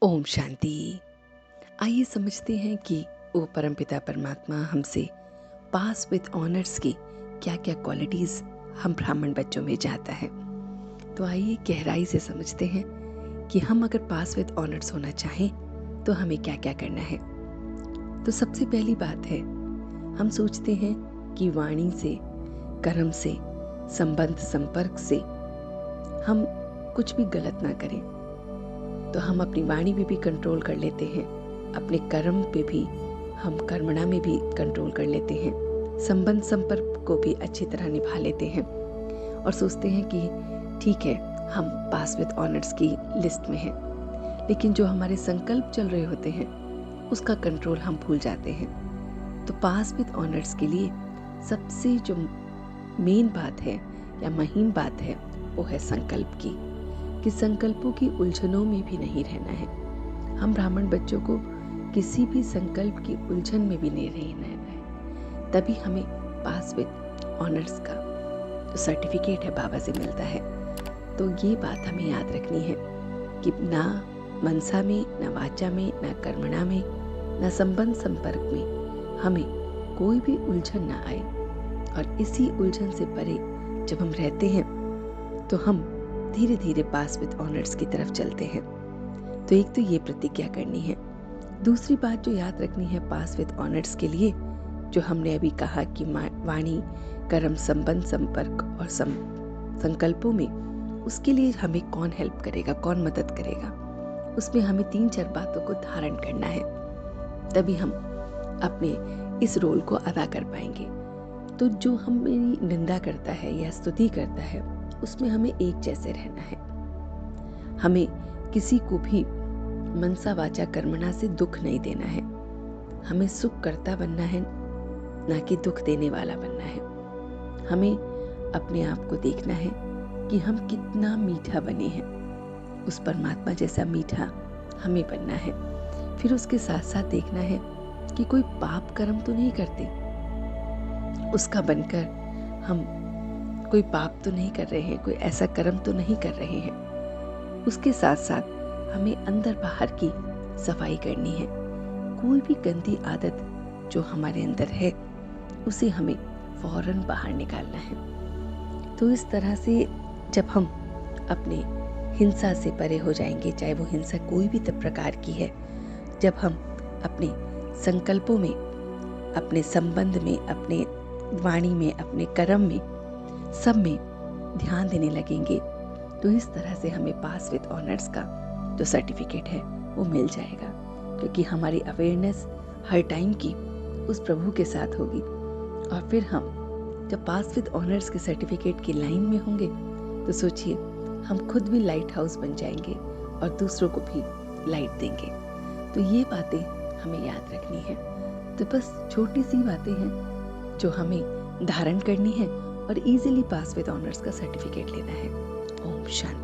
ओम शांति। आइए समझते हैं कि वो परमपिता परमात्मा हमसे पास विद ऑनर्स की क्या क्या क्वालिटीज़ हम ब्राह्मण बच्चों में चाहता है। तो आइए गहराई से समझते हैं कि हम अगर पास विद ऑनर्स होना चाहें तो हमें क्या क्या करना है। तो सबसे पहली बात है, हम सोचते हैं कि वाणी से, कर्म से, संबंध संपर्क से हम कुछ भी गलत ना करें। तो हम अपनी वाणी पे भी कंट्रोल कर लेते हैं, अपने कर्म पे भी, हम कर्मणा में भी कंट्रोल कर लेते हैं, संबंध संपर्क को भी अच्छी तरह निभा लेते हैं और सोचते हैं कि ठीक है, हम पास विद ऑनर्स की लिस्ट में हैं। लेकिन जो हमारे संकल्प चल रहे होते हैं उसका कंट्रोल हम भूल जाते हैं। तो पास विद ऑनर्स के लिए सबसे जो मेन बात है या महीन बात है वो है संकल्प की, कि संकल्पों की उलझनों में भी नहीं रहना है। हम ब्राह्मण बच्चों को किसी भी संकल्प की उलझन में भी नहीं रहना है, तभी हमें पास विद ऑनर्स का जो सर्टिफिकेट है बाबा से मिलता है। तो ये बात हमें याद रखनी है कि ना मनसा में, ना वाचा में, ना कर्मणा में, ना संबंध संपर्क में हमें कोई भी उलझन ना आए। और इसी उलझन से परे जब हम रहते हैं तो हम धीरे धीरे पास विद ऑनर्स की तरफ चलते हैं। तो एक तो ये प्रतिज्ञा करनी है। दूसरी बात जो याद रखनी है पास विद ऑनर्स के लिए, जो हमने अभी कहा कि वाणी, कर्म, संबंध संपर्क और संकल्पों में, उसके लिए हमें कौन हेल्प करेगा, कौन मदद करेगा, उसमें हमें 3-4 बातों को धारण करना है, तभी हम अपने इस रोल को अदा कर पाएंगे। तो जो हमें निंदा करता है या स्तुति करता है उसमें हमें एक जैसे रहना है। हमें किसी को भी मनसा वाचा कर्मणा से दुख नहीं देना है। हमें सुख करता बनना है, ना कि दुख देने वाला बनना है। हमें अपने आप को देखना है कि हम कितना मीठा बने हैं, उस परमात्मा जैसा मीठा हमें बनना है। फिर उसके साथ साथ देखना है कि कोई पाप कर्म तो नहीं करते, उसका बनकर हम कोई पाप तो नहीं कर रहे हैं, कोई ऐसा कर्म तो नहीं कर रहे हैं। उसके साथ साथ हमें अंदर बाहर की सफाई करनी है। कोई भी गंदी आदत जो हमारे अंदर है उसे हमें फौरन बाहर निकालना है। तो इस तरह से जब हम अपने हिंसा से परे हो जाएंगे, चाहे वो हिंसा कोई भी प्रकार की है, जब हम अपने संकल्पों में, अपने संबंध में, अपने वाणी में, अपने कर्म में, सब में ध्यान देने लगेंगे, तो इस तरह से हमें पास विद ऑनर्स का जो सर्टिफिकेट है वो मिल जाएगा। क्योंकि हमारी अवेयरनेस हर टाइम की उस प्रभु के साथ होगी। और फिर हम जब पास विद ऑनर्स के सर्टिफिकेट की लाइन में होंगे तो सोचिए, हम खुद भी लाइट हाउस बन जाएंगे और दूसरों को भी लाइट देंगे। तो ये बातें हमें याद रखनी है। तो बस छोटी सी बातें हैं जो हमें धारण करनी है और इजीली पास विद ऑनर्स का सर्टिफिकेट लेना है। ओम शांति।